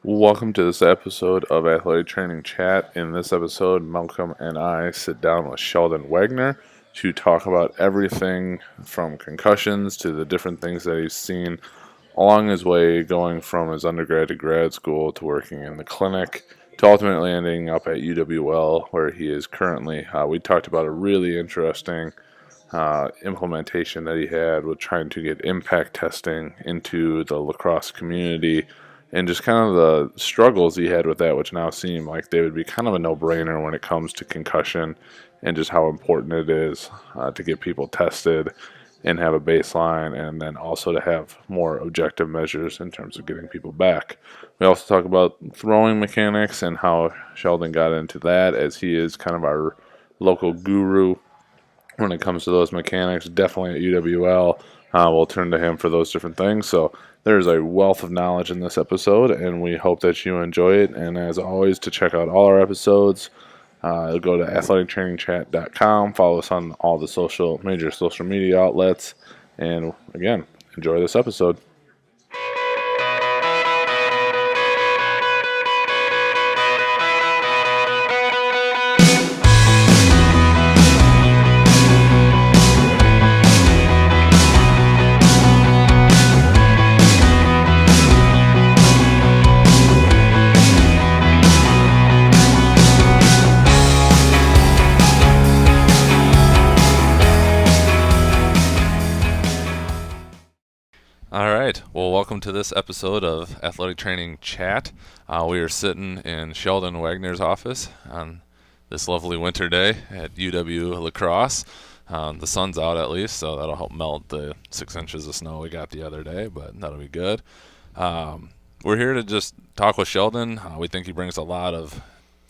Welcome to this episode of Athletic Training Chat. In this episode, Malcolm and I sit down with Sheldon Wagner to talk about everything from concussions to the different things that he's seen along his way, going from his undergrad to grad school to working in the clinic to ultimately ending up at UW-L, where he is currently. We talked about a really interesting implementation that he had with trying to get impact testing into the La Crosse community and just kind of the struggles he had with that, which now seem like they would be kind of a no-brainer when it comes to concussion and just how important it is to get people tested and have a baseline, and then also to have more objective measures in terms of getting people back. We also talk about throwing mechanics and how Sheldon got into that, as he is kind of our local guru when it comes to those mechanics. Definitely at UWL, we'll turn to him for those different things. So there's a wealth of knowledge in this episode, and we hope that you enjoy it. And as always, to check out all our episodes, go to athletictrainingchat.com. Follow us on all the major social media outlets. And again, enjoy this episode. All right. Well, welcome to this episode of Athletic Training Chat. We are sitting in Sheldon Wagner's office on this lovely winter day at UW-La Crosse. The sun's out at least, so that'll help melt the 6 inches of snow we got the other day, but that'll be good. We're here to just talk with Sheldon. We think he brings a lot of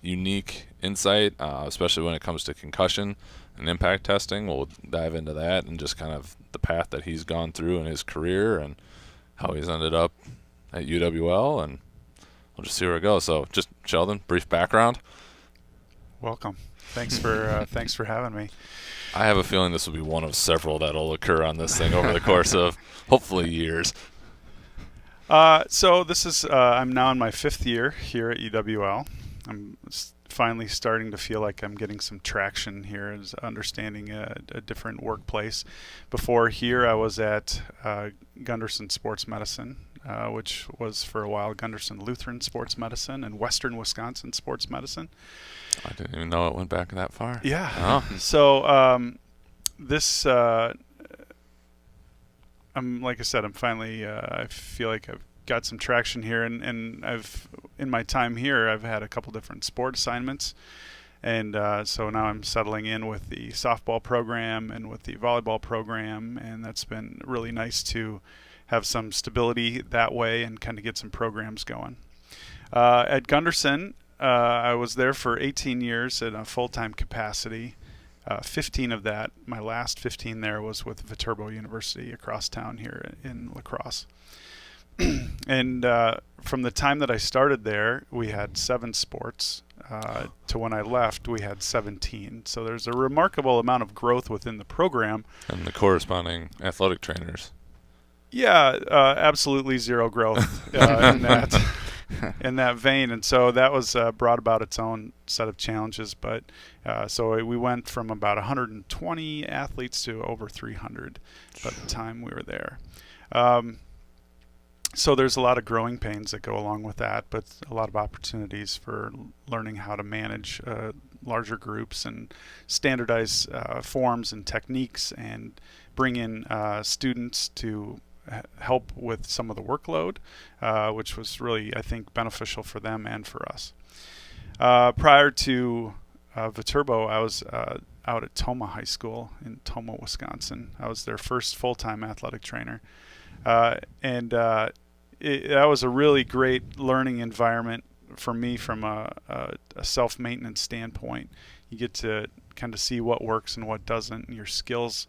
unique insight, especially when it comes to concussion and impact testing. We'll dive into that and just kind of the path that he's gone through in his career and how he's ended up at UWL, and we'll just see where it goes. So just Sheldon, brief background. Welcome. Thanks for having me. I have a feeling this will be one of several that'll occur on this thing over the course of hopefully years. So this is I'm now in my 5th year here at UWL. I'm finally starting to feel like I'm getting some traction here, as understanding a different workplace. Before here, I was at Gunderson Sports Medicine, which was for a while Gunderson Lutheran Sports Medicine and Western Wisconsin Sports Medicine. I didn't even know it went back that far. Yeah. Oh. So this, like I said, I'm finally. I feel like I've got some traction here, and I've in my time here I've had a couple different sport assignments, and so now I'm settling in with the softball program and with the volleyball program, and that's been really nice to have some stability that way and kind of get some programs going. At Gunderson, I was there for 18 years in a full-time capacity. 15 of that, my last 15 there, was with Viterbo University across town here in La Crosse. And from the time that I started there, we had 7 sports. To when I left, we had 17. So there's a remarkable amount of growth within the program. And the corresponding athletic trainers. Yeah, absolutely zero growth in that vein. And so that was brought about its own set of challenges. But so we went from about 120 athletes to over 300 by the time we were there. So there's a lot of growing pains that go along with that, but a lot of opportunities for learning how to manage larger groups and standardize forms and techniques, and bring in students to help with some of the workload, which was really, I think, beneficial for them and for us. Prior to Viterbo, I was out at Tomah High School in Tomah, Wisconsin. I was their first full-time athletic trainer. That was a really great learning environment for me from a self-maintenance standpoint. You get to kind of see what works and what doesn't, and your skills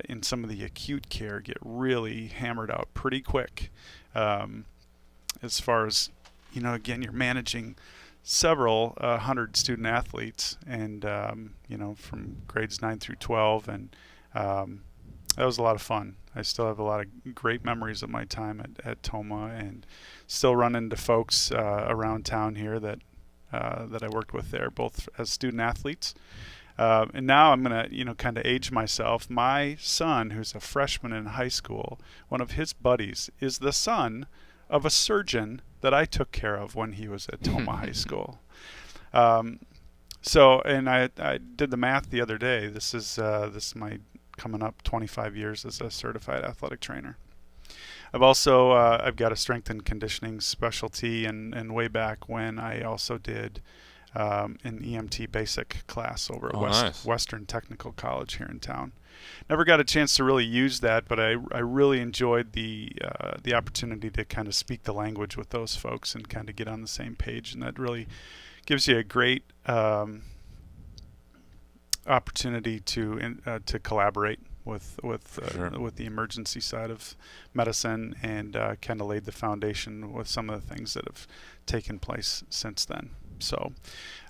in some of the acute care get really hammered out pretty quick. As far as, again, you're managing several 100 student athletes, and from grades 9 through 12, and that was a lot of fun. I still have a lot of great memories of my time at Toma, and still run into folks around town here that I worked with there, both as student athletes. And now I'm going to, kind of age myself. My son, who's a freshman in high school, one of his buddies is the son of a surgeon that I took care of when he was at Toma High School. So, and I did the math the other day. This is my coming up 25 years as a certified athletic trainer. I've also I've got a strength and conditioning specialty, and way back when I also did an EMT basic class over at Western Technical College here in town. Never got a chance to really use that, but I really enjoyed the opportunity to kind of speak the language with those folks and kind of get on the same page, and that really gives you a great opportunity to collaborate with the emergency side of medicine, and kind of laid the foundation with some of the things that have taken place since then. So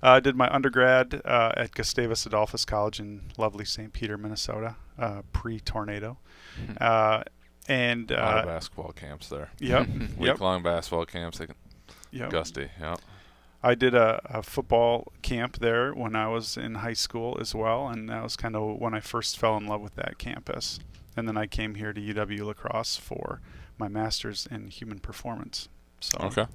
I did my undergrad at Gustavus Adolphus College in lovely St. Peter, Minnesota, pre-tornado. And a lot of basketball camps there. Yep. Week-long basketball camps. Yep. Gusty, yeah. I did a football camp there when I was in high school as well, and that was kind of when I first fell in love with that campus. And then I came here to UW-La Crosse for my master's in human performance. So okay.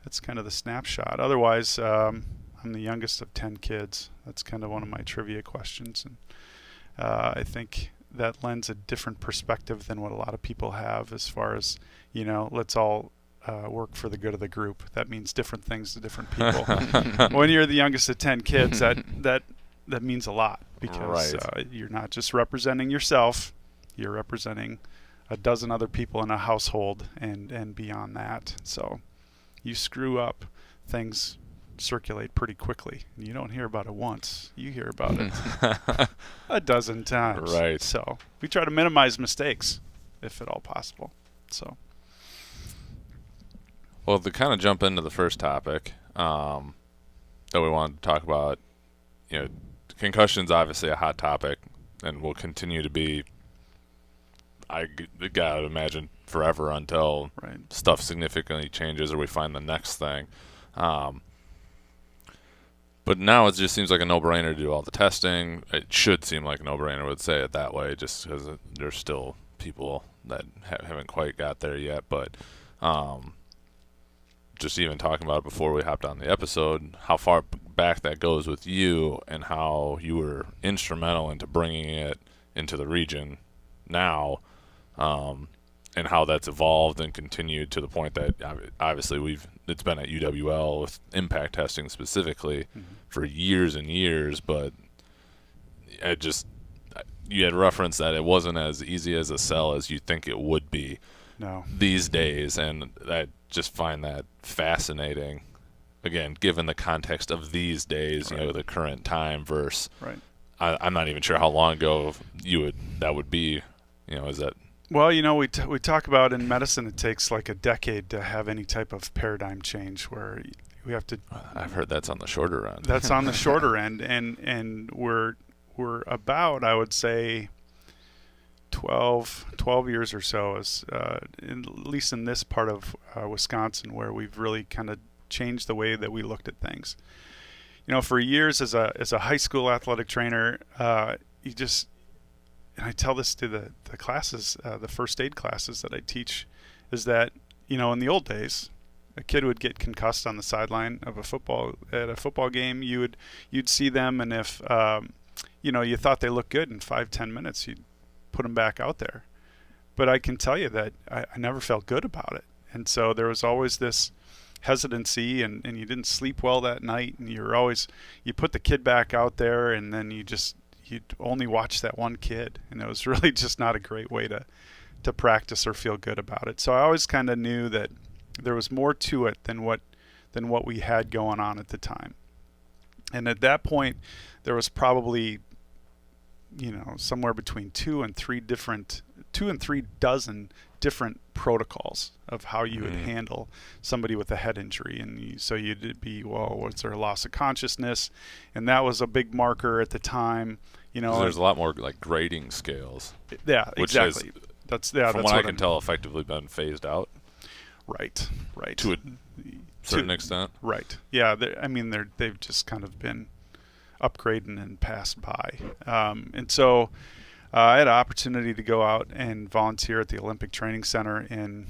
That's kind of the snapshot. Otherwise, I'm the youngest of 10 kids. That's kind of one of my trivia questions, and I think that lends a different perspective than what a lot of people have as far as, let's all work for the good of the group. That means different things to different people. When you're the youngest of 10 kids, that means a lot, because you're not just representing yourself, you're representing a dozen other people in a household and beyond that. So you screw up, things circulate pretty quickly. And you don't hear about it once. You hear about it a dozen times. Right. So we try to minimize mistakes if at all possible. So. Well, to kind of jump into the first topic that we wanted to talk about, concussion's obviously a hot topic and will continue to be, I gotta imagine, forever until stuff significantly changes or we find the next thing. But now it just seems like a no-brainer to do all the testing. It should seem like a no-brainer, would say it that way, just because there's still people that haven't quite got there yet. But just even talking about it before we hopped on the episode, how far back that goes with you and how you were instrumental into bringing it into the region now, and how that's evolved and continued to the point that obviously it's been at UWL with impact testing specifically for years and years, but you had referenced that it wasn't as easy as a sell as you think it would be these days, and I just find that fascinating. Again, given the context of these days, the current time versus I'm not even sure how long ago that would be. Is that? Well, we talk about in medicine it takes like a decade to have any type of paradigm change where we have to. I've heard that's on the shorter end. That's on the shorter end, and we're about, I would say, 12 years or so, at least in this part of Wisconsin, where we've really kind of changed the way that we looked at things. For years as a high school athletic trainer, and I tell this to the classes, the first aid classes that I teach, is that, in the old days, a kid would get concussed on the sideline of a football game. You'd see them, and if you thought they looked good in 5-10 minutes, you'd put them back out there. But I can tell you that I never felt good about it, and so there was always this hesitancy, and you didn't sleep well that night, and you put the kid back out there, and then you'd only watch that one kid, and it was really just not a great way to practice or feel good about it. So I always kind of knew that there was more to it than what we had going on at the time. And at that point, there was probably somewhere between 2 and 3 dozen different protocols of how you would handle somebody with a head injury. And so you'd be, was there a loss of consciousness? And that was a big marker at the time. There's a lot more like grading scales. Yeah, exactly. from what I can tell, effectively been phased out. Right. To a certain extent. Right. Yeah. They've just kind of been upgrading and passed by. And so I had an opportunity to go out and volunteer at the Olympic Training Center in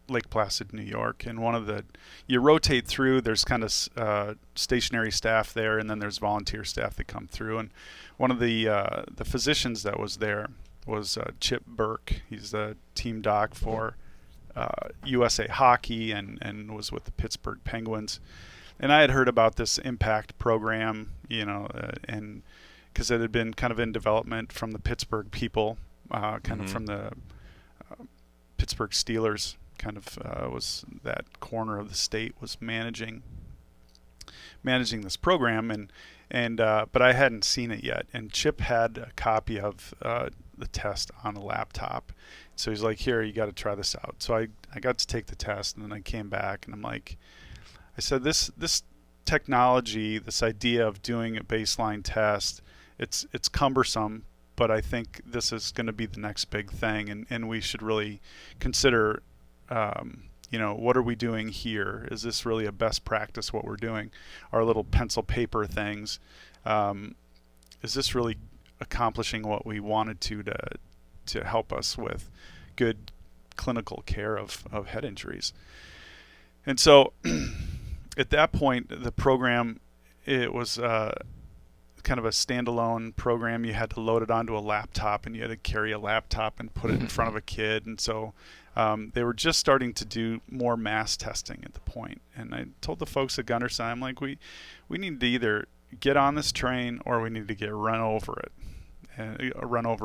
Lake Placid, New York. And you rotate through, there's kind of stationary staff there, and then there's volunteer staff that come through. And one of the physicians that was there was Chip Burke. He's the team doc for USA Hockey and was with the Pittsburgh Penguins. And I had heard about this IMPACT program, and because it had been kind of in development from the Pittsburgh people, kind of from the Pittsburgh Steelers, kind of was that corner of the state was managing this program, but I hadn't seen it yet. And Chip had a copy of the test on a laptop, so he's like, "Here, you got to try this out." So I got to take the test, and then I came back, and I said, this technology, this idea of doing a baseline test, it's cumbersome, but I think this is going to be the next big thing, and we should really consider, what are we doing here? Is this really a best practice, what we're doing? Our little pencil paper things, is this really accomplishing what we wanted to help us with good clinical care of head injuries? And so at that point, the program, it was kind of a standalone program. You had to load it onto a laptop, and you had to carry a laptop and put it in front of a kid. And so they were just starting to do more mass testing at the point. And I told the folks at Gunderson, I'm like, we need to either get on this train or we need to get run over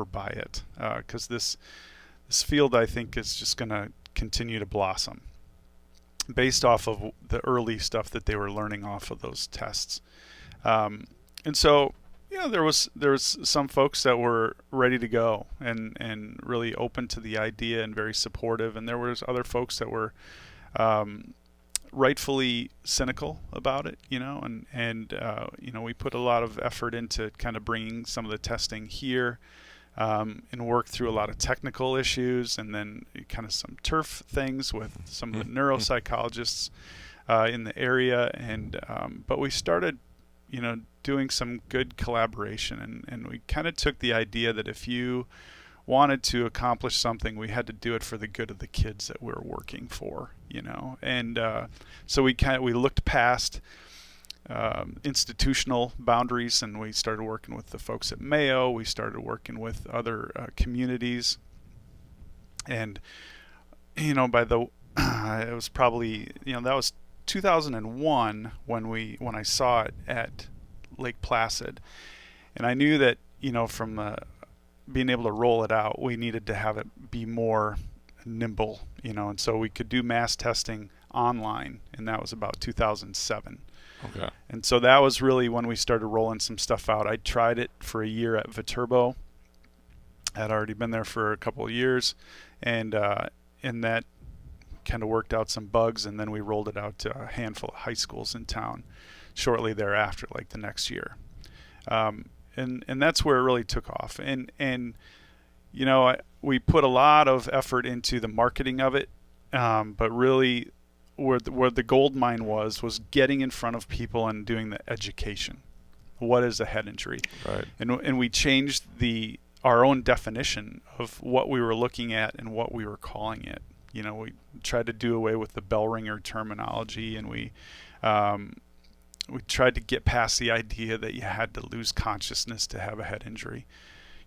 by it, because this field, I think, is just going to continue to blossom based off of the early stuff that they were learning off of those tests. And so, there was some folks that were ready to go and really open to the idea and very supportive, and there was other folks that were rightfully cynical about it, and we put a lot of effort into kind of bringing some of the testing here, and work through a lot of technical issues, and then kind of some turf things with some of the neuropsychologists in the area, and but we started doing some good collaboration, and we kind of took the idea that if you wanted to accomplish something, we had to do it for the good of the kids that we're working for, and so we looked past institutional boundaries, and we started working with the folks at Mayo. We started working with other communities, and by the it was probably that was 2001 when I saw it at Lake Placid, and I knew that from being able to roll it out, we needed to have it be more nimble, and so we could do mass testing online, and that was about 2007. Okay. And so that was really when we started rolling some stuff out. I tried it for a year at Viterbo. I had already been there for a couple of years, and that kind of worked out some bugs, and then we rolled it out to a handful of high schools in town shortly thereafter, like the next year. And that's where it really took off. And we put a lot of effort into the marketing of it, but really where the gold mine was getting in front of people and doing the education. What is a head injury? Right. And we changed our own definition of what we were looking at and what we were calling it. We tried to do away with the bell ringer terminology, and we tried to get past the idea that you had to lose consciousness to have a head injury.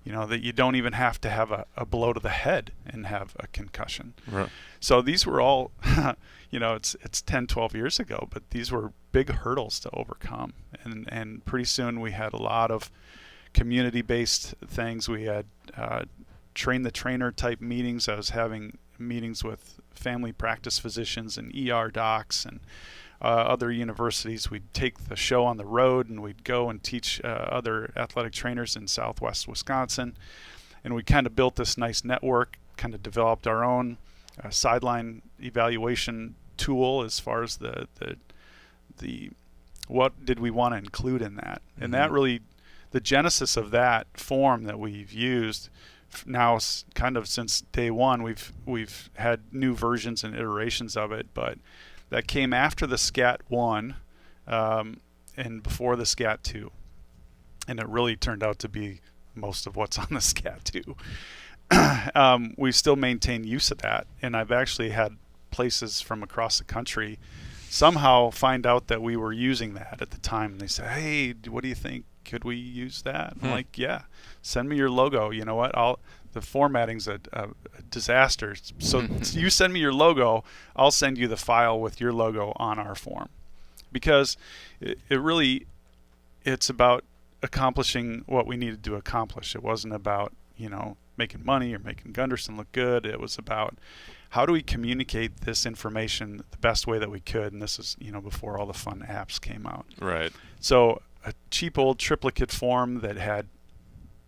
That you don't even have to have a blow to the head and have a concussion. Right. So these were all, it's 10, 12 years ago, but these were big hurdles to overcome. And pretty soon we had a lot of community-based things. We had train the trainer type meetings. I was having meetings with family practice physicians and ER docs and other universities. We'd take the show on the road, and we'd go and teach other athletic trainers in Southwest Wisconsin. And we kind of built this nice network, kind of developed our own sideline evaluation tool as far as the what did we want to include in that. And that really, the genesis of that form that we've used now kind of since day one we've had new versions and iterations of it, but that came after the SCAT 1 and before the SCAT 2, and it really turned out to be most of what's on the SCAT 2. We still maintain use of that, and I've actually had places from across the country somehow find out that we were using that at the time, and they say, hey, what do you think, could we use that? I'm like, yeah, send me your logo. You know what, the formatting's a disaster, so you send me your logo, I'll send you the file with your logo on our form, because it's about accomplishing what we needed to accomplish. It wasn't about making money or making Gunderson look good. It was about how do we communicate this information the best way that we could, and this is before all the fun apps came out. Right. So a cheap old triplicate form that had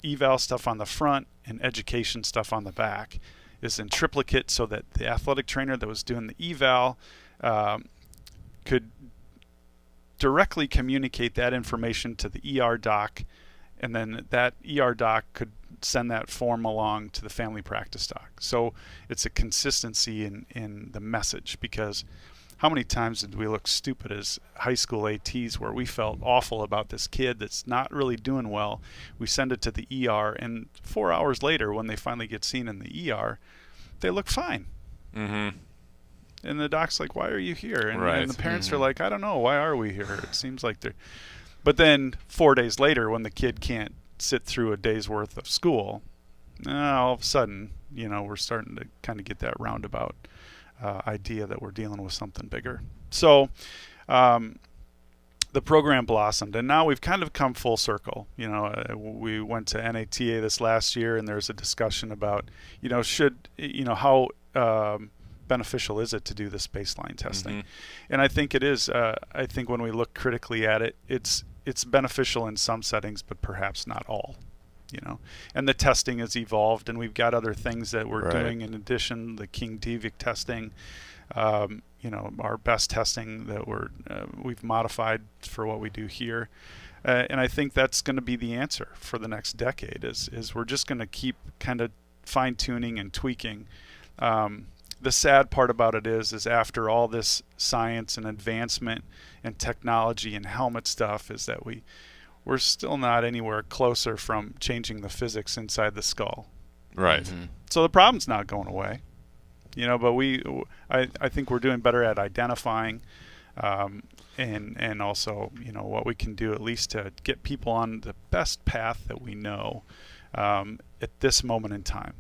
eval stuff on the front and education stuff on the back is in triplicate, so that the athletic trainer that was doing the eval could directly communicate that information to the ER doc, and then that ER doc could send that form along to the family practice doc. So it's a consistency in the message, because how many times did we look stupid as high school ATs where we felt awful about this kid that's not really doing well? We send it to the ER, and 4 hours later when they finally get seen in the ER, they look fine. Mm-hmm. And the doc's like, why are you here? And, right. and the parents mm-hmm. are like, I don't know, why are we here? It seems like they're... But then 4 days later, when the kid can't sit through a day's worth of school, all of a sudden, we're starting to kind of get that roundabout idea that we're dealing with something bigger. So the program blossomed, and now we've kind of come full circle. We went to NATA this last year, and there's a discussion about, how beneficial is it to do this baseline testing? Mm-hmm. And I think it is. I think when we look critically at it, it's beneficial in some settings, but perhaps not all. And the testing has evolved, and we've got other things that we're doing in addition. The King Devic testing, our best testing that we've modified for what we do here, and I think that's going to be the answer for the next decade. Is we're just going to keep kind of fine tuning and tweaking. The sad part about it is after all this science and advancement and technology and helmet stuff, is that we're still not anywhere closer from changing the physics inside the skull. Right. Mm-hmm. So the problem's not going away, but I think we're doing better at identifying, and also what we can do at least to get people on the best path that we know at this moment in time.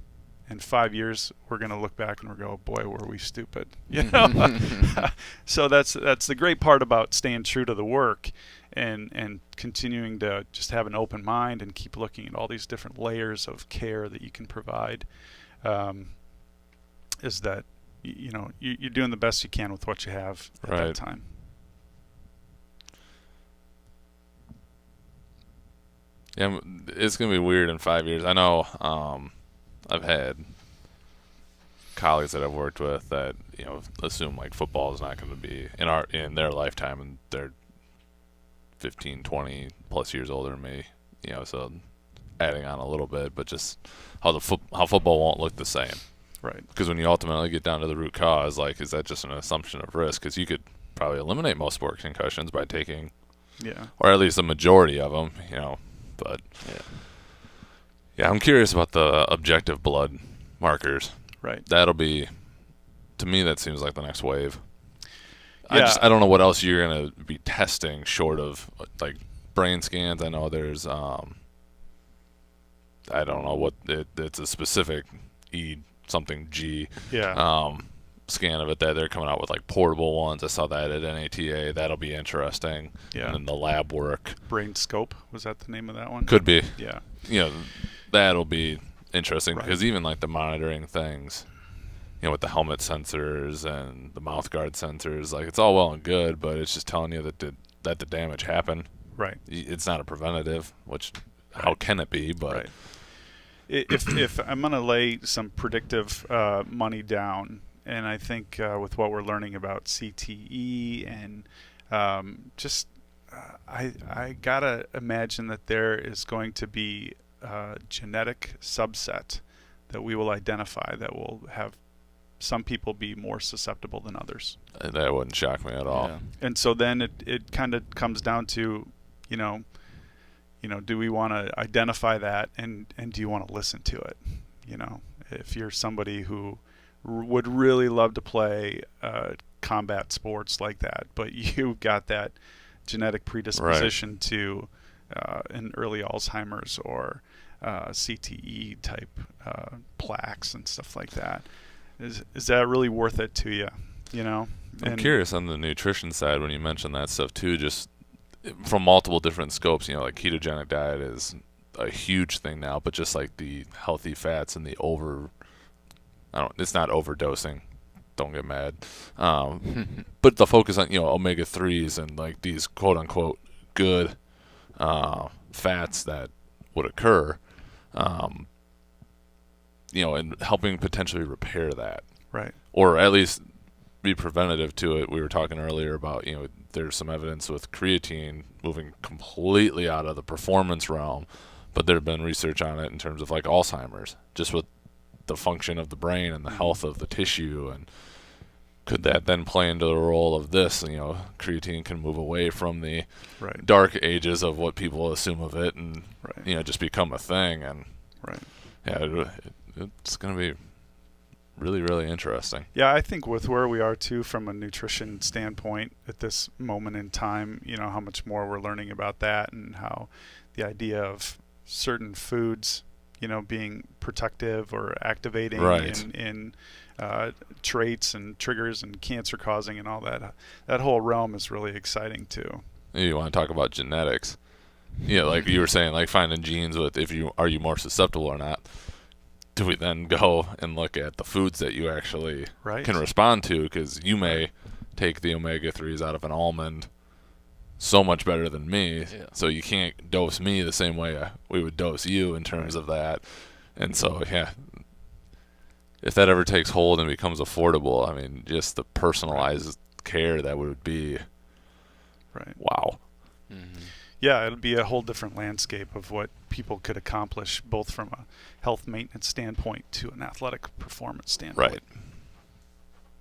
In 5 years, we're going to look back and we're going, boy, were we stupid. So that's the great part about staying true to the work and continuing to just have an open mind and keep looking at all these different layers of care that you can provide, is that you're doing the best you can with what you have at that time. Yeah, it's going to be weird in 5 years. I know I've had colleagues that I've worked with that assume like football is not going to be in their lifetime, and they're 15, 20 plus years older than me. So adding on a little bit, but just how football won't look the same. Right. Because when you ultimately get down to the root cause, like, is that just an assumption of risk? Because you could probably eliminate most sport concussions by taking, or at least a majority of them. But yeah, I'm curious about the objective blood markers. Right. That'll be, to me, that seems like the next wave. Yeah. I don't know what else you're going to be testing short of like brain scans. I know there's I don't know what it's a specific something G scan of it that they're coming out with, like portable ones. I saw that at NATA. That'll be interesting. Yeah. And then the lab work. Brain scope, was that the name of that one? Could be. Yeah. That'll be interesting, because Right. even like the monitoring things, with the helmet sensors and the mouth guard sensors, like it's all well and good, but it's just telling you that the damage happened. Right. It's not a preventative, which how can it be? But right. If I'm going to lay some predictive money down, and I think with what we're learning about CTE and I gotta imagine that there is going to be a genetic subset that we will identify that will have some people be more susceptible than others. That wouldn't shock me at all. Yeah. And so then it kind of comes down to, do we want to identify that, and do you want to listen to it? If you're somebody who would really love to play combat sports like that, but you've got that genetic predisposition to an early Alzheimer's or CTE type plaques and stuff like that, is that really worth it to you? I'm curious on the nutrition side when you mention that stuff too, just from multiple different scopes. Like ketogenic diet is a huge thing now, but just like the healthy fats and the it's not overdosing. Don't get mad. But the focus on omega-3s and like these quote unquote good fats that would occur, and helping potentially repair that, right, or at least be preventative to it. We were talking earlier about there's some evidence with creatine moving completely out of the performance realm, but there have been research on it in terms of like Alzheimer's, just with the function of the brain and the health of the tissue, and could that then play into the role of this? Creatine can move away from the dark ages of what people assume of it, and just become a thing. And it's going to be really, really interesting. Yeah, I think with where we are too from a nutrition standpoint at this moment in time, how much more we're learning about that, and how the idea of certain foods, being protective or activating in traits and triggers and cancer causing and all that. That whole realm is really exciting too. You want to talk about genetics? Yeah, like you were saying, like finding genes with are you more susceptible or not. Do we then go and look at the foods that you actually can respond to? Because you may take the omega-3s out of an almond so much better than me, so you can't dose me the same way we would dose you in terms of that. And so, if that ever takes hold and becomes affordable, I mean, just the personalized care that would be, wow. Mm-hmm. Yeah, it'll be a whole different landscape of what people could accomplish, both from a health maintenance standpoint to an athletic performance standpoint. Right.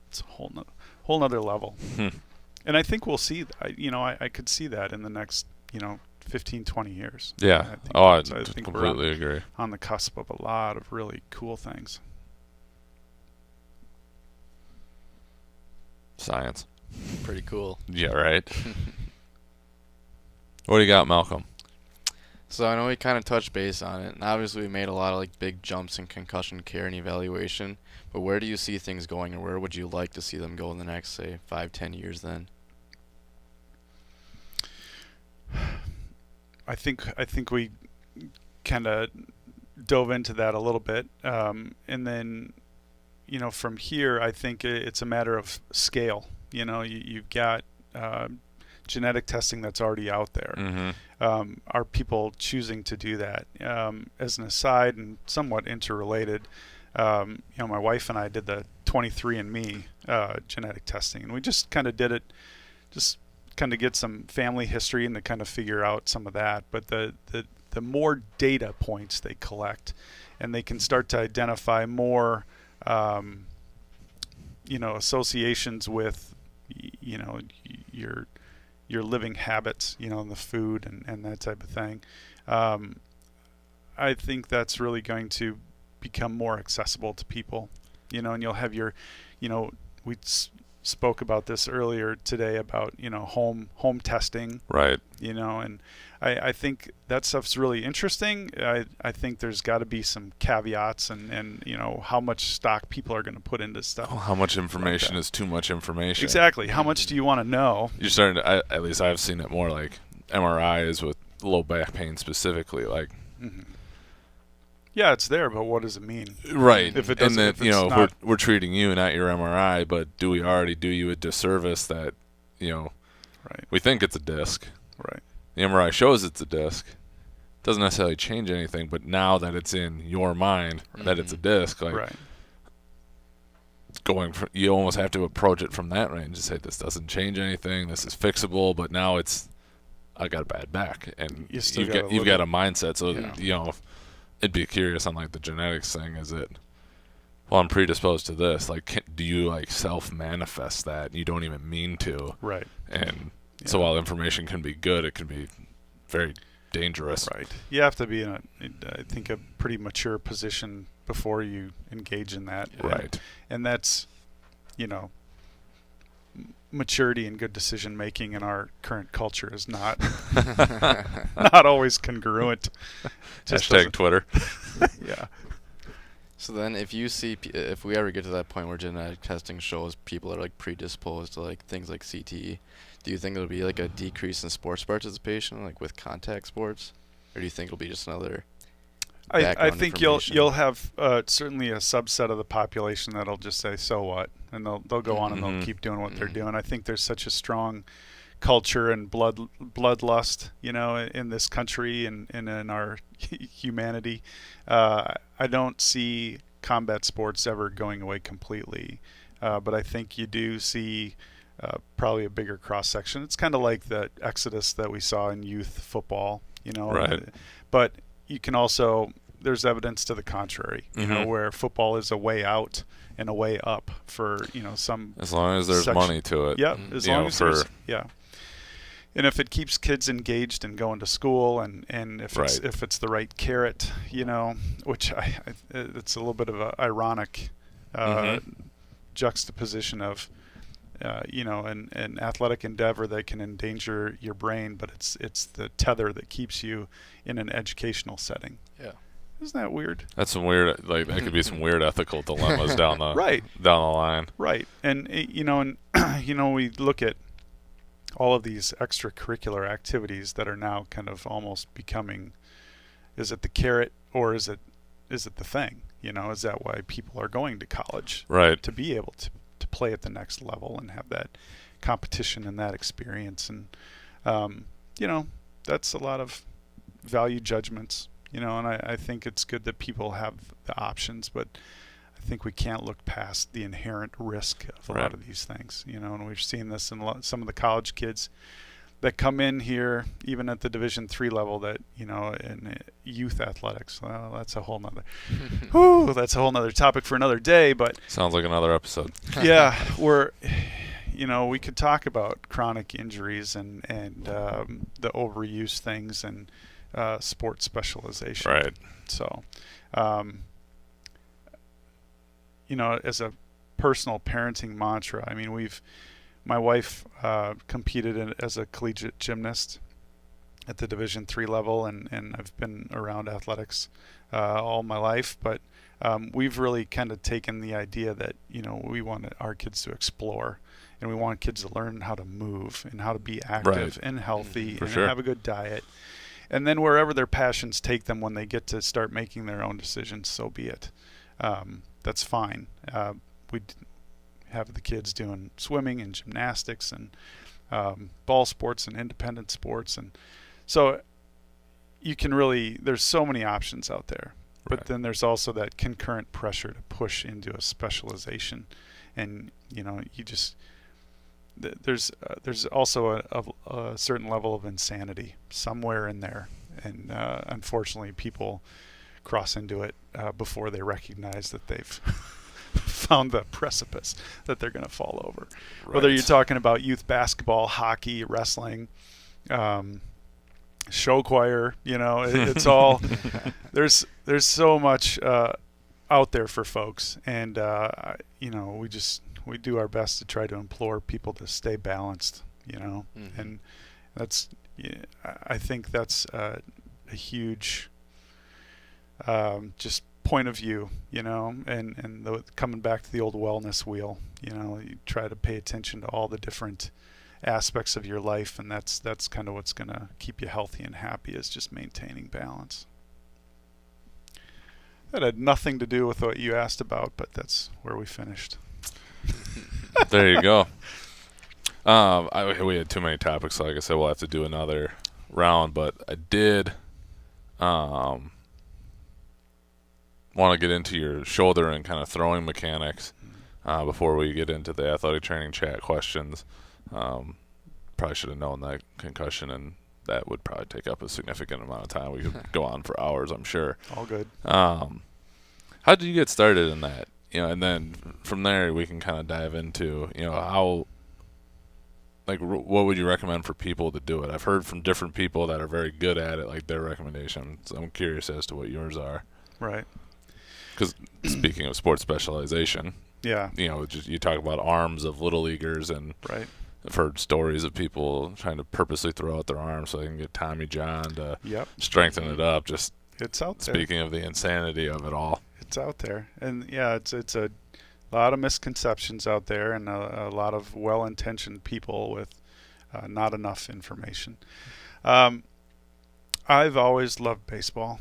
It's a whole nother level. And I think we'll see, I could see that in the next, 15, 20 years. Yeah. I I think completely agree. On the cusp of a lot of really cool things. Science. Pretty cool. Yeah, right. What do you got, Malcolm? So I know we kind of touched base on it, and obviously we made a lot of like big jumps in concussion care and evaluation, but where do you see things going, and where would you like to see them go in the next, say, 5-10 years then? I think we kind of dove into that a little bit, and then from here I think it's a matter of scale. You've got genetic testing that's already out there. Mm-hmm. Are people choosing to do that? As an aside and somewhat interrelated, my wife and I did the 23andMe genetic testing, and we just kind of did it just kind of get some family history and to kind of figure out some of that. But the more data points they collect, and they can start to identify more associations with your living habits, in the food and that type of thing. I think that's really going to become more accessible to people, and you'll have your, we spoke about this earlier today about, home testing. Right. And I think that stuff's really interesting. I think there's got to be some caveats and how much stock people are going to put into stuff. Well, how much information is too much information? Exactly. How much do you want to know? You're starting to, at least I've seen it more like MRIs with low back pain specifically, like. Mm-hmm. Yeah, it's there, but what does it mean? Right. If it doesn't, and that, we're treating you, not your MRI, but do we already do you a disservice that, we think it's a disc. Right. The MRI shows it's a disc. Doesn't necessarily change anything, but now that it's in your mind that it's a disc, like you almost have to approach it from that range and say, this doesn't change anything, this is fixable, but now I got a bad back, and you've got a mindset. So it'd be curious on like the genetics thing. Is it, well, I'm predisposed to this. Like, do you like self-manifest that? You don't even mean to. Right. And Yeah. so while information can be good, it can be very dangerous. Right. You have to be in I think, a pretty mature position before you engage in that. Right. And that's, maturity and good decision making in our current culture is not not always congruent. Just Hashtag Twitter. yeah. So then, if we ever get to that point where genetic testing shows people are like predisposed to like things like CTE, do you think there'll be like a decrease in sports participation, like with contact sports, or do you think it'll be just another? I background think information? you'll have certainly a subset of the population that'll just say so what, and they'll go on and they'll keep doing what they're doing. I think there's such a strong culture and bloodlust, in this country and in our humanity. I don't see combat sports ever going away completely, but I think you do see probably a bigger cross section. It's kind of like the exodus that we saw in youth football, Right. But you can also, there's evidence to the contrary, where football is a way out and a way up for, some. As long as there's section. money to it. Yep. As long as there's, yeah. And if it keeps kids engaged and going to school, and if it's the right carrot, which it's a little bit of an ironic juxtaposition of, an athletic endeavor that can endanger your brain, but it's the tether that keeps you in an educational setting. Yeah. Isn't that weird? That's some weird, like that could be some weird ethical dilemmas down the down the line. Right. And we look at all of these extracurricular activities that are now kind of almost becoming, is it the carrot or is it the thing? Is that why people are going to college? Right. To be able to play at the next level and have that competition and that experience. And, that's a lot of value judgments, and I think it's good that people have the options, but I think we can't look past the inherent risk of a lot of these things, and we've seen this in some of the college kids that come in here, even at the Division III level, that, in youth athletics. Well, that's a whole nother topic for another day, but sounds like another episode. yeah, we could talk about chronic injuries and the overuse things and sports specialization. Right. So, as a personal parenting mantra, I mean, my wife competed as a collegiate gymnast at the Division III level, and I've been around athletics all my life, but we've really kind of taken the idea that, we want our kids to explore, and we want kids to learn how to move and how to be active and healthy and have a good diet. And then wherever their passions take them when they get to start making their own decisions, so be it. That's fine. We have the kids doing swimming and gymnastics and ball sports and independent sports. And so you can there's so many options out there. But then there's also that concurrent pressure to push into a specialization. And, there's also a certain level of insanity somewhere in there. And unfortunately, people cross into it before they recognize that they've found the precipice that they're going to fall over. Right. Whether you're talking about youth basketball, hockey, wrestling, show choir, it's all there's so much out there for folks, and we do our best to try to implore people to stay balanced, and that's I think that's a huge just point of view, and coming back to the old wellness wheel, you try to pay attention to all the different aspects of your life, and that's kind of what's going to keep you healthy and happy, is just maintaining balance. That had nothing to do with what you asked about, but that's where we finished. There you go. We had too many topics, so like I said, we'll have to do another round, but I did want to get into your shoulder and kind of throwing mechanics before we get into the athletic training chat questions. Probably should have known that concussion and that would probably take up a significant amount of time. We could go on for hours, I'm sure. All good. How did you get started in that? And then from there we can kind of dive into, how, like, what would you recommend for people to do it? I've heard from different people that are very good at it, like their recommendations. I'm curious as to what yours are. Right. Because speaking of sports specialization, Yeah. You talk about arms of little leaguers, and Right. I've heard stories of people trying to purposely throw out their arms so they can get Tommy John to Yep. strengthen it up. Just It's out there. speaking of the insanity of it all. It's out there, and yeah, it's a lot of misconceptions out there, and a lot of well-intentioned people with not enough information. I've always loved baseball,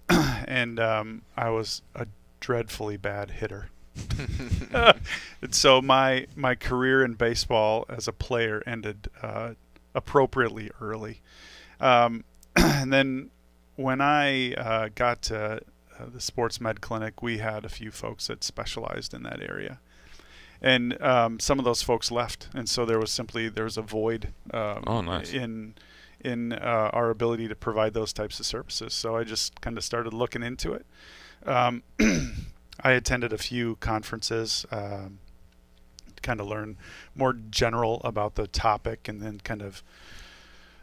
and I was a dreadfully bad hitter. And so my career in baseball as a player ended appropriately early. And then when I got to the sports med clinic, we had a few folks that specialized in that area. And some of those folks left, and so there was a void Nice. in our ability to provide those types of services. So I just kind of started looking into it. I attended a few conferences, kind of learn more general about the topic, and then kind of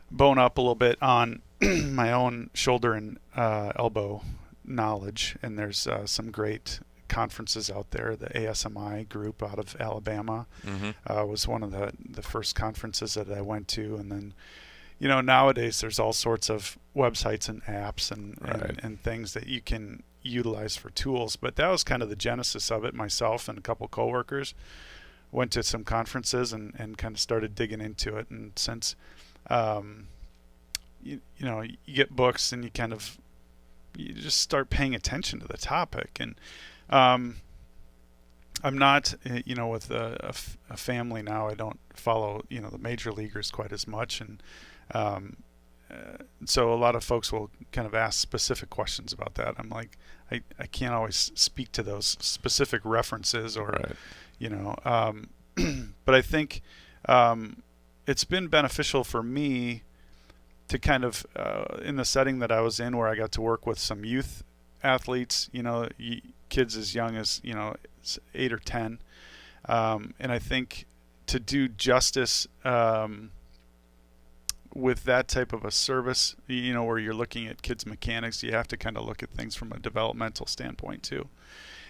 bone up a little bit on my own shoulder and elbow knowledge. And there's some great conferences out there. The ASMI group out of Alabama was one of the first conferences that I went to. And then, nowadays there's all sorts of websites and apps and things that you can utilize for tools. But that was kind of the genesis of it. Myself and a couple coworkers went to some conferences and kind of started digging into it. And since you get books and you just start paying attention to the topic. And I'm not, with a family now, I don't follow, the major leaguers quite as much. And so a lot of folks will kind of ask specific questions about that. I'm like, I can't always speak to those specific references or, but I think it's been beneficial for me to kind of, in the setting that I was in, where I got to work with some youth athletes, kids as young as, 8 or 10. And I think to do justice with that type of a service, where you're looking at kids' mechanics, you have to kind of look at things from a developmental standpoint too.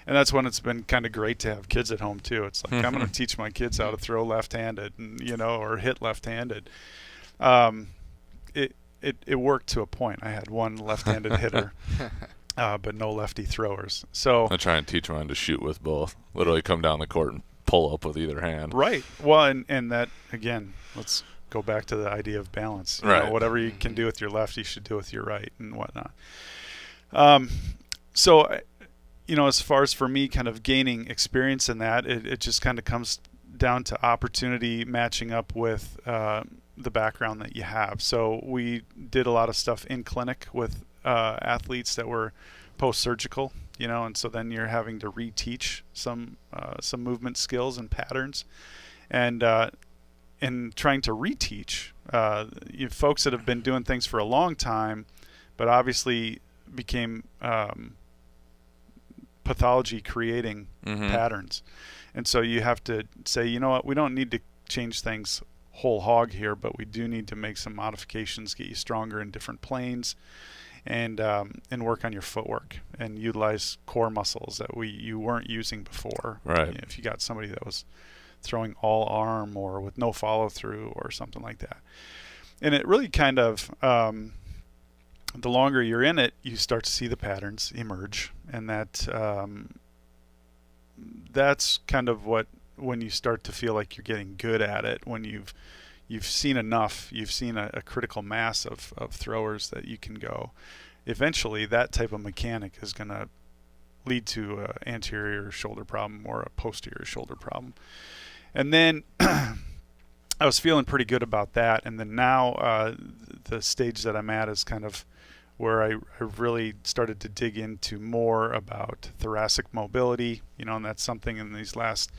And that's when it's been kind of great to have kids at home too. It's like, I'm going to teach my kids how to throw left-handed, and, or hit left-handed. It worked to a point. I had one left-handed hitter, but no lefty throwers. So I try and teach mine to shoot with both. Literally come down the court and pull up with either hand. Right. Well, and that, again, let's go back to the idea of balance. Right. Whatever you can do with your left, you should do with your right and whatnot. So, as far as for me kind of gaining experience in that, it just kind of comes down to opportunity matching up with the background that you have. So we did a lot of stuff in clinic with athletes that were post-surgical, and so then you're having to reteach some movement skills and patterns, and in trying to reteach folks that have been doing things for a long time, but obviously became pathology creating patterns. And so you have to say, you know what, we don't need to change things whole hog here, but we do need to make some modifications, get you stronger in different planes, and work on your footwork and utilize core muscles that you weren't using before. Right. If you got somebody that was throwing all arm or with no follow through or something like that. And it really kind of, the longer you're in it, you start to see the patterns emerge, and that's kind of when you start to feel like you're getting good at it, when you've seen enough, you've seen a critical mass of throwers that you can go. Eventually, that type of mechanic is going to lead to an anterior shoulder problem or a posterior shoulder problem. And then I was feeling pretty good about that. And then now the stage that I'm at is kind of where I really started to dig into more about thoracic mobility, and that's something in these last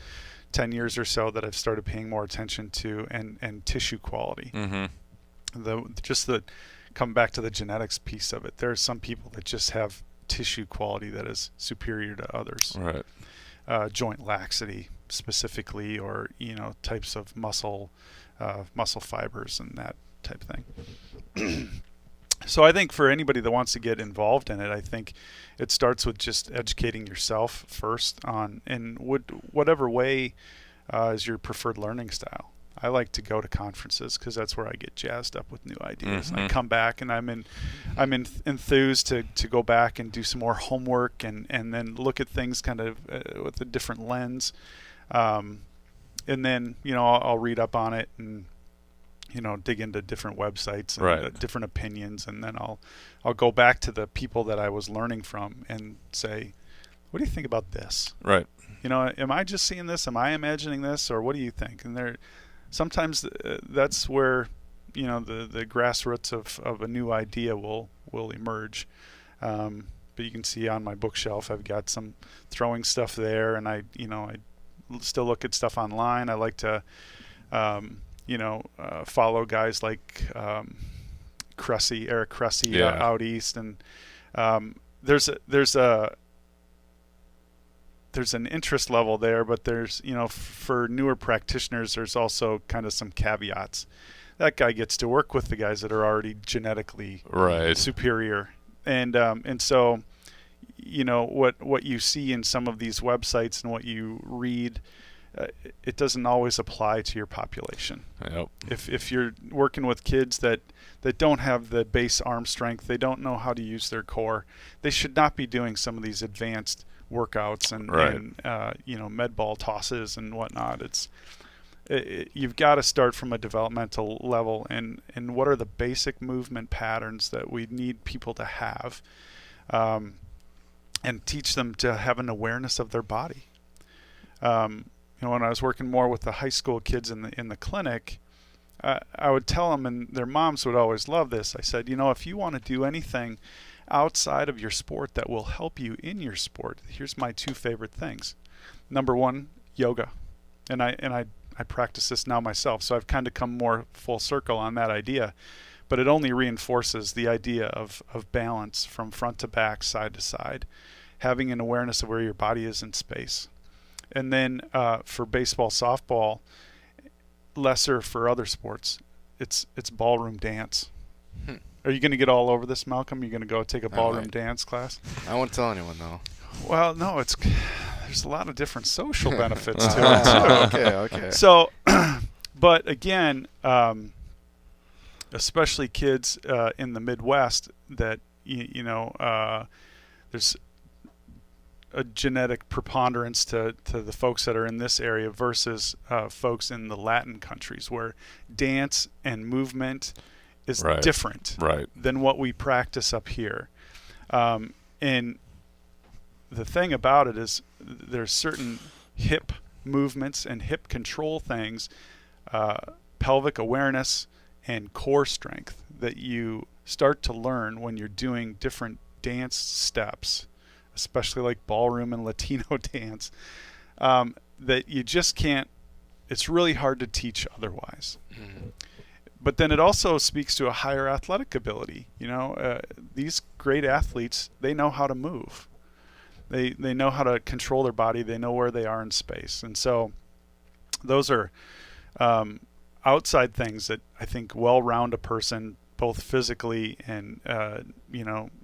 10 years or so that I've started paying more attention to, and tissue quality. come back to the genetics piece of it. There are some people that just have tissue quality that is superior to others. Right. Joint laxity specifically, or types of muscle fibers and that type of thing. So I think for anybody that wants to get involved in it, I think it starts with just educating yourself first on, in whatever way is your preferred learning style. I like to go to conferences because that's where I get jazzed up with new ideas. And I come back and I'm enthused to go back and do some more homework and then look at things kind of with a different lens. And then I'll read up on it and dig into different websites and different opinions, and then I'll go back to the people that I was learning from and say, what do you think about this? Right. Am I just seeing this? Am I imagining this? Or what do you think? And sometimes that's where, the grassroots of a new idea will emerge. But you can see on my bookshelf, I've got some throwing stuff there, and I still look at stuff online. I like to, follow guys like Eric Cressy out east, and there's an interest level there, but there's for newer practitioners, there's also kind of some caveats. That guy gets to work with the guys that are already genetically superior, and so what you see in some of these websites and what you read, it doesn't always apply to your population. Yep. If you're working with kids that don't have the base arm strength, they don't know how to use their core, they should not be doing some of these advanced workouts and med ball tosses and whatnot. You've got to start from a developmental level, and what are the basic movement patterns that we need people to have, and teach them to have an awareness of their body. When I was working more with the high school kids in the clinic, I would tell them, and their moms would always love this. I said, if you want to do anything outside of your sport that will help you in your sport, here's my 2 favorite things. Number 1, yoga, and I practice this now myself, so I've kind of come more full circle on that idea. But it only reinforces the idea of balance from front to back, side to side, having an awareness of where your body is in space. And then for baseball, softball, lesser for other sports, it's ballroom dance. Are you going to get all over this, Malcolm? You're going to go take a ballroom dance class? I won't tell anyone, though. Well, no, there's a lot of different social benefits to it, too. Okay. So, but again, especially kids in the Midwest, that there's a genetic preponderance to the folks that are in this area versus folks in the Latin countries, where dance and movement is different than what we practice up here. And the thing about it is there's certain hip movements and hip control things, pelvic awareness and core strength, that you start to learn when you're doing different dance steps, especially like ballroom and Latino dance, that you just can't, it's really hard to teach otherwise. But then it also speaks to a higher athletic ability. These great athletes, they know how to move. They know how to control their body. They know where they are in space. And so those are outside things that I think well-round a person, both physically and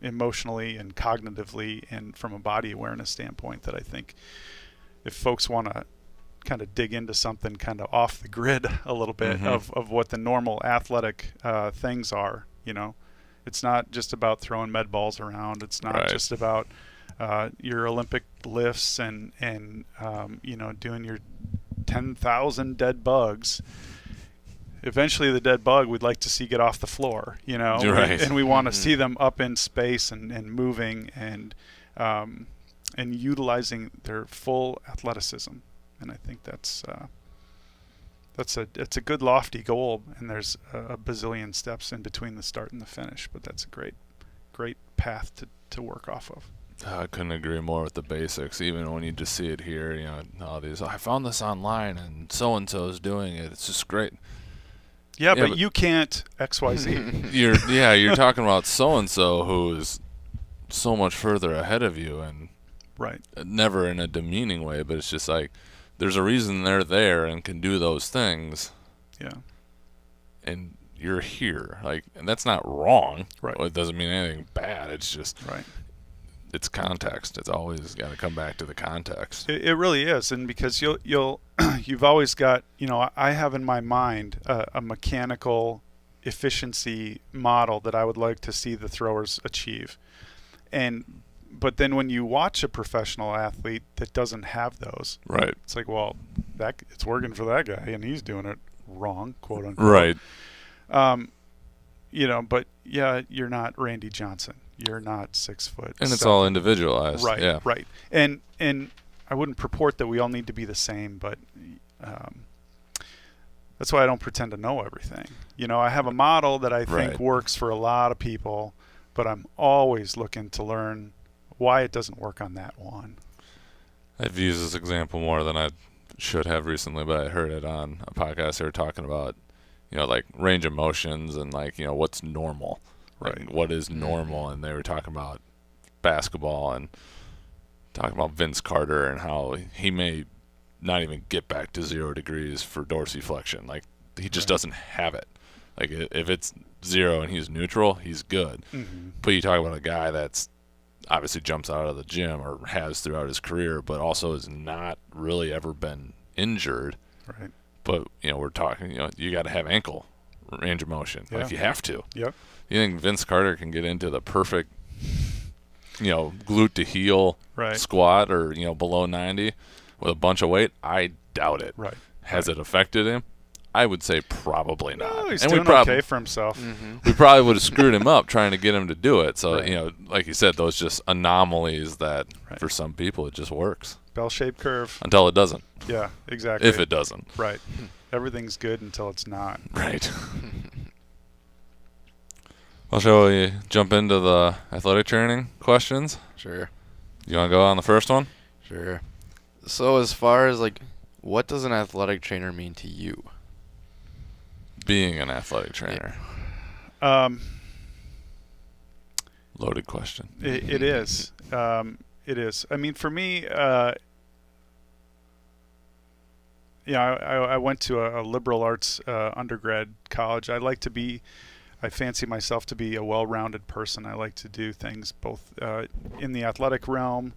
emotionally and cognitively, and from a body awareness standpoint, that I think if folks want to kind of dig into something kind of off the grid a little bit of what the normal athletic things are, it's not just about throwing med balls around. It's not just about your Olympic lifts and doing your 10,000 dead bugs. Eventually the dead bug we'd like to see get off the floor, and we want to see them up in space and moving and utilizing their full athleticism. And I think that's a good lofty goal, and there's a bazillion steps in between the start and the finish, but that's a great path to work off of. I couldn't agree more with the basics. Even when you just see it here, all these, I found this online and so is doing it. It's just great. Yeah, Yeah, but you can't XYZ. You're talking about so and so who's so much further ahead of you, and Right. never in a demeaning way, but it's just like there's a reason they're there and can do those things, Yeah. and you're here. Like, and that's not wrong. Right. Well, it doesn't mean anything bad. It's just Right. it's context. It's always got to come back to the context. It really is, and because you'll you've always got, I have in my mind a mechanical efficiency model that I would like to see the throwers achieve, but then when you watch a professional athlete that doesn't have those, Right. it's like, well, it's working for that guy and he's doing it wrong, quote unquote. Right. But yeah, you're not Randy Johnson. You're not 6 foot. And it's 7. all individualized. Right. Yeah. Right. And I wouldn't purport that we all need to be the same, but that's why I don't pretend to know everything. I have a model that I think Right. works for a lot of people, but I'm always looking to learn why it doesn't work on that one. I've used this example more than I should have recently, but I heard it on a podcast. They were talking about, like range of motions and like, what's normal. Right. Like, what is normal? And they were talking about basketball and talking about Vince Carter and how he may not even get back to 0 degrees for dorsiflexion. Like, he just Right. doesn't have it. Like, if it's 0 and he's neutral, he's good. Mm-hmm. But you talk about a guy that's obviously jumps out of the gym or has throughout his career, but also has not really ever been injured. Right. But, we're talking, you got to have ankle range of motion. Yeah. Like, you have to. Yep. You think Vince Carter can get into the perfect, glute to heel Right. squat or, below 90 with a bunch of weight? I doubt it. Right. Has it affected him? I would say probably not. No, he's and doing okay for himself. we probably would have screwed him up trying to get him to do it. So, Right. like you said, those just anomalies that Right. for some people it just works Bell-shaped curve. until it doesn't. Yeah, exactly. If it doesn't. Right. Everything's good until it's not. Right. Well, shall we jump into the athletic training questions? Sure. You want to go on the first one? Sure. So as far as what does an athletic trainer mean to you? Being an athletic trainer. Loaded question. It is. It is. I mean, for me, I went to a liberal arts undergrad college. I fancy myself to be a well-rounded person. I like to do things both in the athletic realm,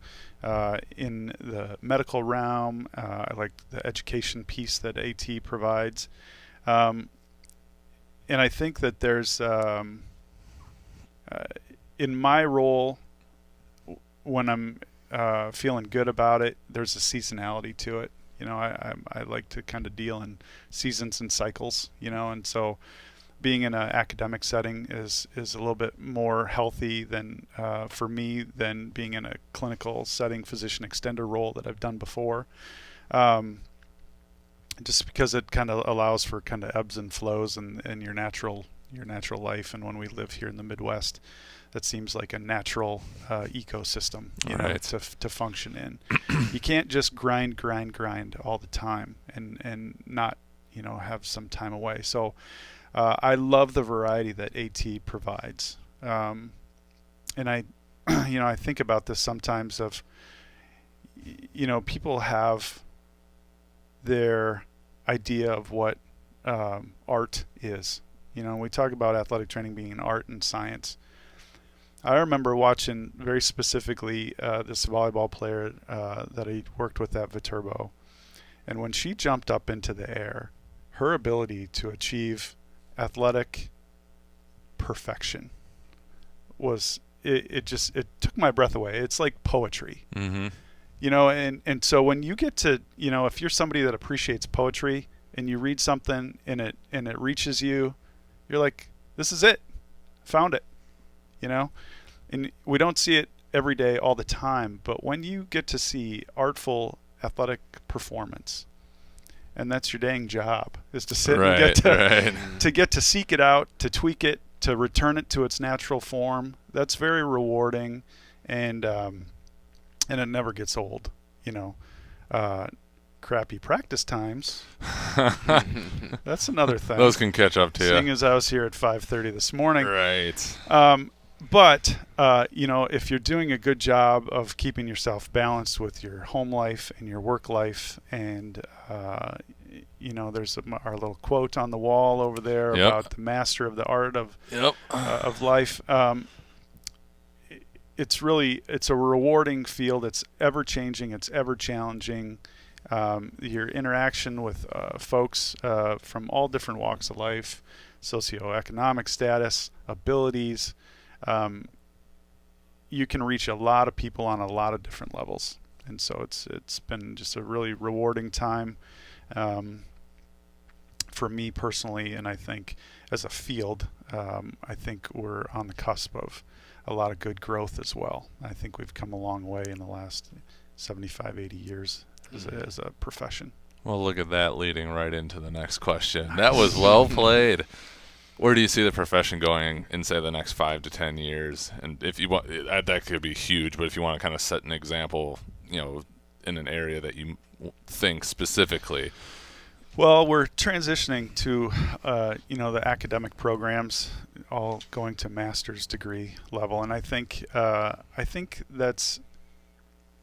in the medical realm. I like the education piece that AT provides. And I think that there's, in my role, when I'm feeling good about it, there's a seasonality to it. I like to kind of deal in seasons and cycles, and so being in an academic setting is a little bit more healthy than for me than being in a clinical setting, physician extender role that I've done before. Just because it kind of allows for kind of ebbs and flows in your natural life, and when we live here in the Midwest, that seems like a natural ecosystem, Right. to function in. You can't just grind all the time and not have some time away. So I love the variety that AT provides, and I I think about this sometimes of people have their idea of what art is. We talk about athletic training being an art and science. I remember watching very specifically this volleyball player that I worked with at Viterbo, and when she jumped up into the air, her ability to achieve athletic perfection was it took my breath away. It's like poetry. Mm-hmm. And so when you get to, if you're somebody that appreciates poetry and you read something and it reaches you, you're like, this is it. Found it. And we don't see it every day all the time, but when you get to see artful athletic performance, and that's your dang job, is to sit and get to seek it out, to tweak it, to return it to its natural form. That's very rewarding, and it never gets old. crappy practice times, that's another thing. Those can catch up to Seeing you. as I was here at 5:30 this morning. Right. But if you're doing a good job of keeping yourself balanced with your home life and your work life, and there's our little quote on the wall over there Yep. about the master of the art of Yep. of life. It's a rewarding field. It's ever changing. It's ever challenging. Your interaction with folks from all different walks of life, socioeconomic status, abilities. You can reach a lot of people on a lot of different levels, and so it's been just a really rewarding time for me personally, and I think as a field, I think we're on the cusp of a lot of good growth as well. I think we've come a long way in the last 75, 80 years as a profession. Well, look at that, leading right into the next question. That was well played. Where do you see the profession going in, say, the next 5 to 10 years? And if you want, that could be huge. But if you want to kind of set an example, in an area that you think specifically. Well, we're transitioning to, the academic programs, all going to master's degree level, and I think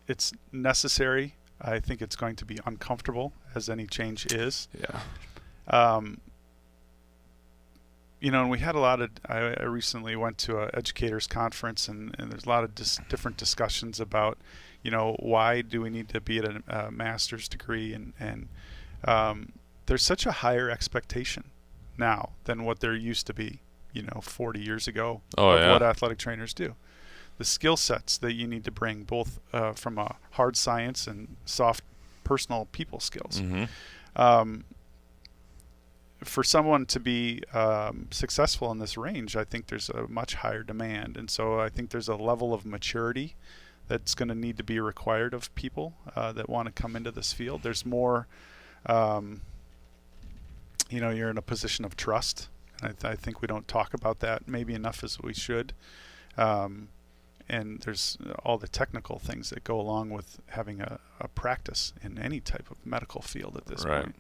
it's necessary. I think it's going to be uncomfortable, as any change is. Yeah. And we had a lot of. I recently went to an educators conference, and there's a lot of different discussions about, why do we need to be at a master's degree, and there's such a higher expectation now than what there used to be, 40 years ago of what athletic trainers do. The skill sets that you need to bring, both from a hard science and soft personal people skills. Mm-hmm. For someone to be successful in this range, I think there's a much higher demand. And so I think there's a level of maturity that's going to need to be required of people that want to come into this field. There's more, you're in a position of trust. And I think we don't talk about that maybe enough as we should. And there's all the technical things that go along with having a practice in any type of medical field at this point.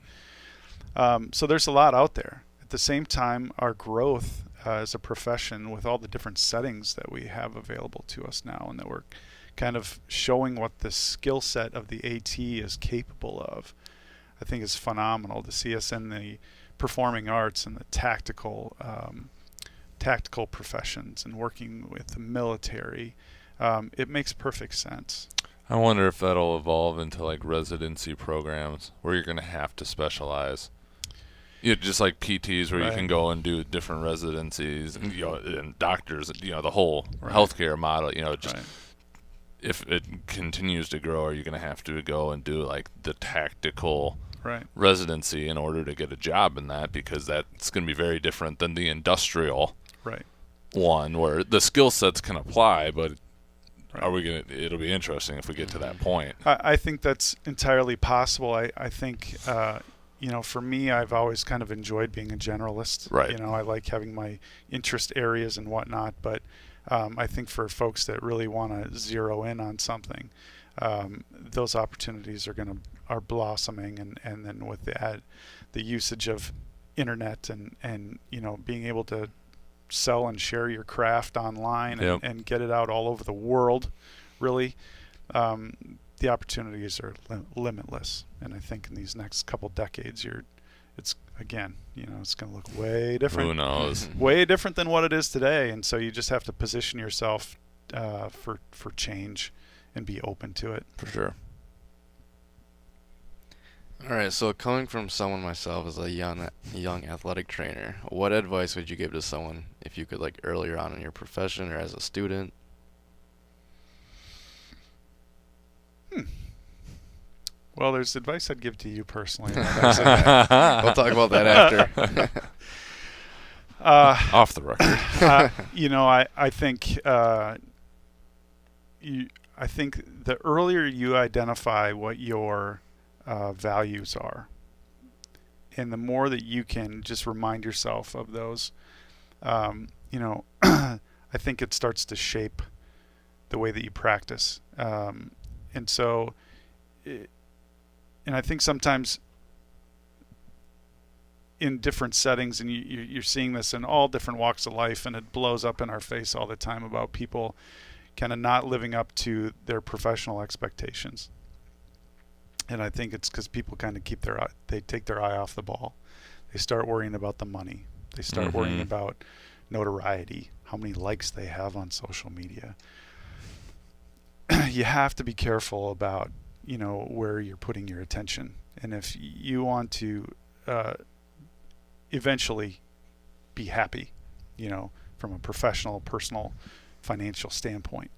So there's a lot out there. At the same time, our growth as a profession, with all the different settings that we have available to us now, and that we're kind of showing what the skill set of the AT is capable of, I think is phenomenal. To see us in the performing arts and the tactical professions and working with the military, it makes perfect sense. I wonder if that'll evolve into like residency programs where you're going to have to specialize. Just like PTs where you can go and do different residencies, and doctors, the whole healthcare model, if it continues to grow, are you going to have to go and do like the tactical residency in order to get a job in that, because that's going to be very different than the industrial one where the skill sets can apply, but it'll be interesting if we get to that point. I think that's entirely possible. I think for me, I've always kind of enjoyed being a generalist. I like having my interest areas and whatnot, but I think for folks that really want to zero in on something, those opportunities are blossoming, and then with the usage of internet and being able to sell and share your craft online and get it out all over the world, really, the opportunities are limitless. And I think in these next couple decades, it's going to look way different. Who knows? Way different than what it is today. And so you just have to position yourself for change and be open to it. For sure. All right, so coming from someone myself as a young athletic trainer, what advice would you give to someone if you could, like, earlier on in your profession or as a student? Well, there's advice I'd give to you personally. We'll talk about that after. Off the record. I think the earlier you identify what your values are, and the more that you can just remind yourself of those, I think it starts to shape the way that you practice. And so I think sometimes in different settings, and you're seeing this in all different walks of life, and it blows up in our face all the time about people kind of not living up to their professional expectations. And I think it's because people kind of they take their eye off the ball. They start worrying about the money. They start worrying about notoriety, how many likes they have on social media. You have to be careful about, where you're putting your attention. And if you want to eventually be happy, from a professional, personal, financial standpoint,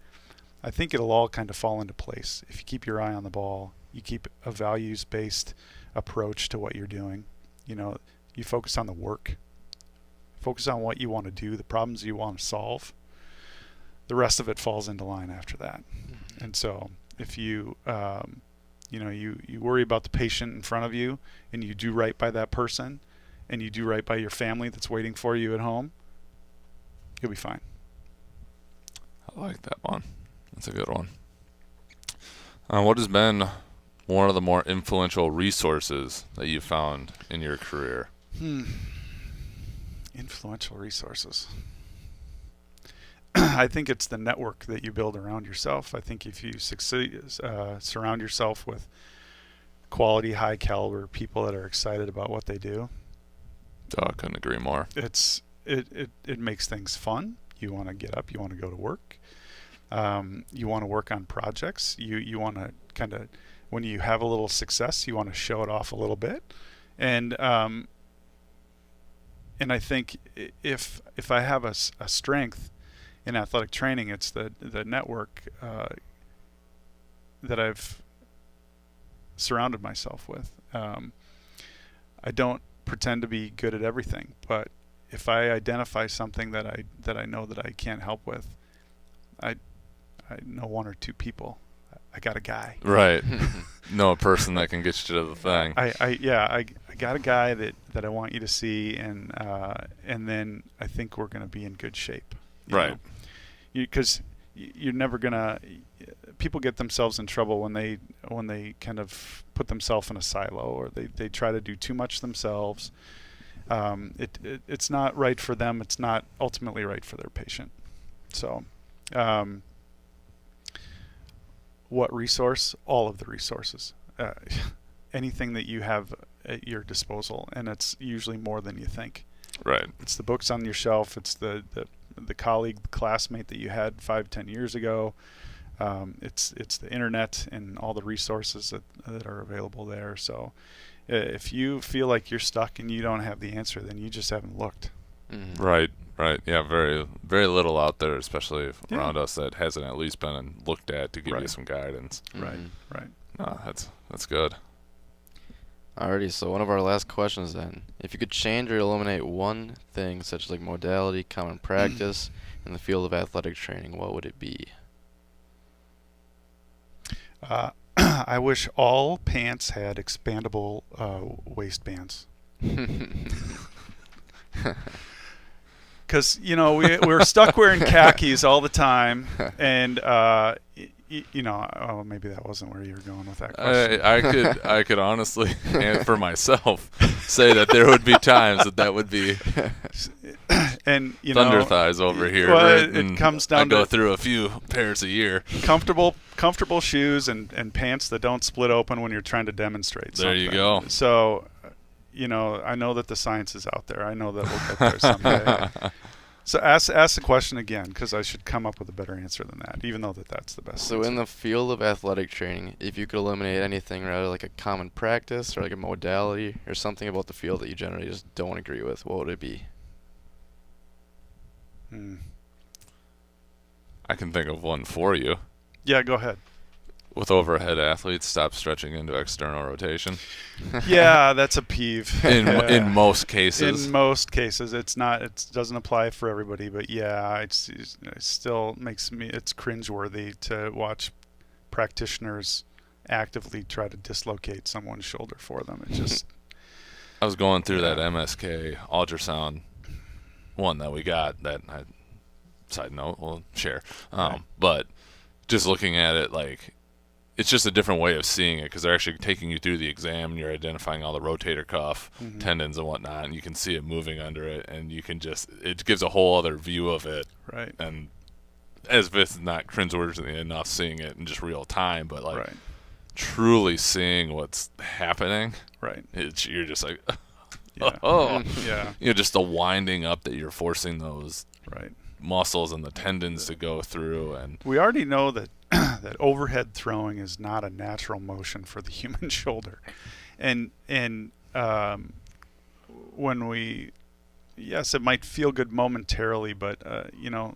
I think it'll all kind of fall into place. If you keep your eye on the ball, you keep a values-based approach to what you're doing, you focus on the work, focus on what you want to do, the problems you want to solve. The rest of it falls into line after that. And so if you, you worry about the patient in front of you, and you do right by that person, and you do right by your family that's waiting for you at home, you'll be fine. I like that one. That's a good one. What has been one of the more influential resources that you found in your career? Influential resources. I think it's the network that you build around yourself. I think if you succeed, surround yourself with quality, high caliber people that are excited about what they do. Oh, I couldn't agree more. It makes things fun. You want to get up. You want to go to work. You want to work on projects. You want to kind of, when you have a little success, you want to show it off a little bit. And I think if I have a strength in athletic training, it's the network that I've surrounded myself with. I don't pretend to be good at everything, but if I identify something that I know that I can't help with, I know one or two people. I got a guy. Right. Know a person that can get you to the thing. I got a guy that I want you to see, and then I think we're going to be in good shape. Right. Because you're never gonna. People get themselves in trouble when they kind of put themselves in a silo, or they try to do too much themselves. It's not right for them. It's not ultimately right for their patient. So, what resource? All of the resources. Anything that you have at your disposal, and it's usually more than you think. Right. It's the books on your shelf. It's the colleague, the classmate that you had 5-10 years ago. It's the internet and all the resources that are available there. So if you feel like you're stuck and you don't have the answer, then you just haven't looked. Mm-hmm. Right. Yeah, very, very little out there, especially around us, that hasn't at least been looked at to give you some guidance. Right. No, that's good. Alrighty, so one of our last questions then. If you could change or eliminate one thing, such as like modality, common practice, in the field of athletic training, what would it be? I wish all pants had expandable waistbands. Because we're stuck wearing khakis all the time, and maybe that wasn't where you were going with that question. I could honestly, and for myself, say that there would be times that would be and thunder thighs over here. Well, right? it comes down I go to through a few pairs a year. Comfortable shoes and pants that don't split open when you're trying to demonstrate something. There you go. So, I know that the science is out there. I know that we'll get there someday. So ask the question again, because I should come up with a better answer than that, even though that's the best. So answer. in the field of athletic training, if you could eliminate anything, rather like a common practice or like a modality or something about the field that you generally just don't agree with, what would it be? I can think of one for you. Yeah, go ahead. With overhead athletes, stop stretching into external rotation. Yeah, that's a peeve. In most cases. In most cases, it's not. It doesn't apply for everybody, but yeah, it still makes me. It's cringeworthy to watch practitioners actively try to dislocate someone's shoulder for them. It just. I was going through that MSK ultrasound one that we got. That side note, we'll share. Right. But just looking at it, like, it's just a different way of seeing it because they're actually taking you through the exam and you're identifying all the rotator cuff tendons and whatnot, and you can see it moving under it, and you can just, it gives a whole other view of it. Right. And as if it's not cringeworthy enough seeing it in just real time, but like Right. truly seeing what's happening, Right. you're just like, Yeah. oh, Yeah. you know, just the winding up that you're forcing those Right. muscles and the tendons to go through. And We already know that that overhead throwing is not a natural motion for the human shoulder, and when we, yes, it might feel good momentarily, but you know,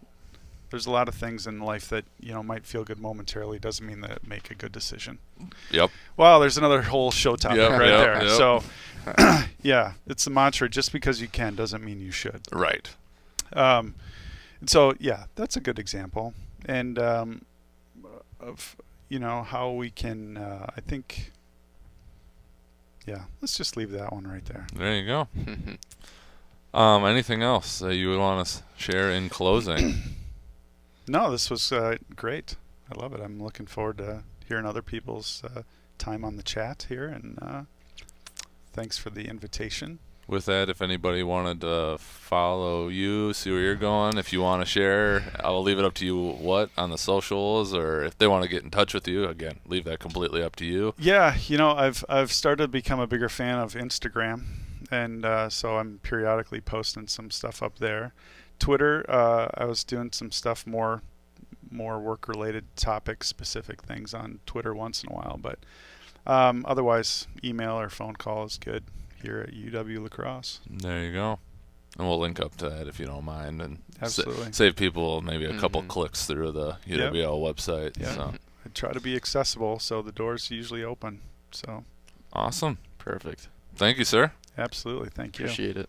there's a lot of things in life that, you know, might feel good momentarily doesn't mean that it make a good decision. Yep. Wow, there's another whole show topic Yep, right yep, there. yep. So yeah, it's the mantra, just because you can doesn't mean you should. Right. And so yeah, that's a good example, and of, you know, how we can, I think, yeah, let's just leave that one right there. There you go. Anything else that you would want to share in closing? No, this was great. I love it. I'm looking forward to hearing other people's time on the chat here, and thanks for the invitation. With that, if anybody wanted to follow you, see where you're going, if you want to share, I'll leave it up to you what on the socials, or if they want to get in touch with you, again, leave that completely up to you. Yeah, you know, I've started to become a bigger fan of Instagram, and so I'm periodically posting some stuff up there. Twitter, I was doing some stuff more work-related topic specific things on Twitter once in a while, but otherwise email or phone call is good here at UW-La Crosse. There you go. And we'll link up to that if you don't mind, and Absolutely. save people maybe a couple clicks through the UWL website. Yeah. So. I try to be accessible, so the door's usually open. So Awesome. Perfect. Thank you, sir. absolutely, thank you. Appreciate it.